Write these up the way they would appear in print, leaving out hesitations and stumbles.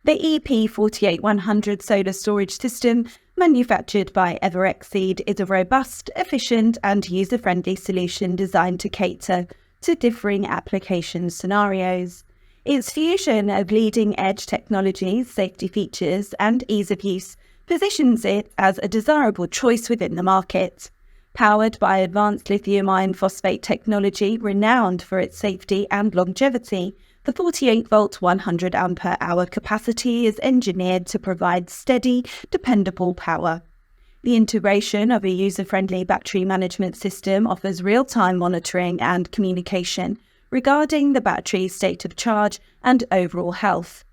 The EP-48100 solar storage system, manufactured by EverExceed, is a robust, efficient and user-friendly solution designed to cater to differing application scenarios. Its fusion of leading-edge technologies, safety features and ease of use positions it as a desirable choice within the market. Powered by advanced lithium iron phosphate technology renowned for its safety and longevity, the 48-volt 100 ampere-hour capacity is engineered to provide steady, dependable power. The integration of a user-friendly battery management system offers real-time monitoring and communication regarding the battery's state of charge and overall health.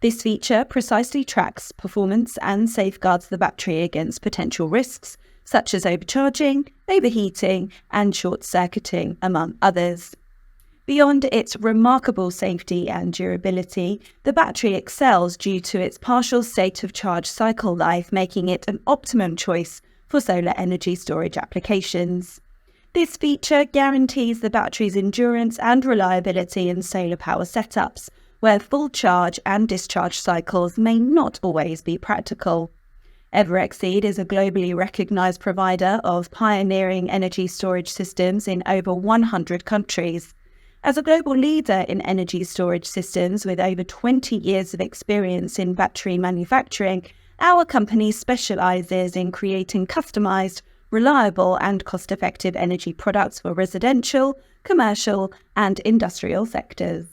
This feature precisely tracks performance and safeguards the battery against potential risks, such as overcharging, overheating, and short-circuiting, among others. Beyond its remarkable safety and durability, the battery excels due to its partial state of charge cycle life, making it an optimum choice for solar energy storage applications. This feature guarantees the battery's endurance and reliability in solar power setups, where full charge and discharge cycles may not always be practical. EverExceed is a globally recognized provider of pioneering energy storage systems in over 100 countries. As a global leader in energy storage systems with over 20 years of experience in battery manufacturing, our company specializes in creating customized, reliable and cost-effective energy products for residential, commercial and industrial sectors.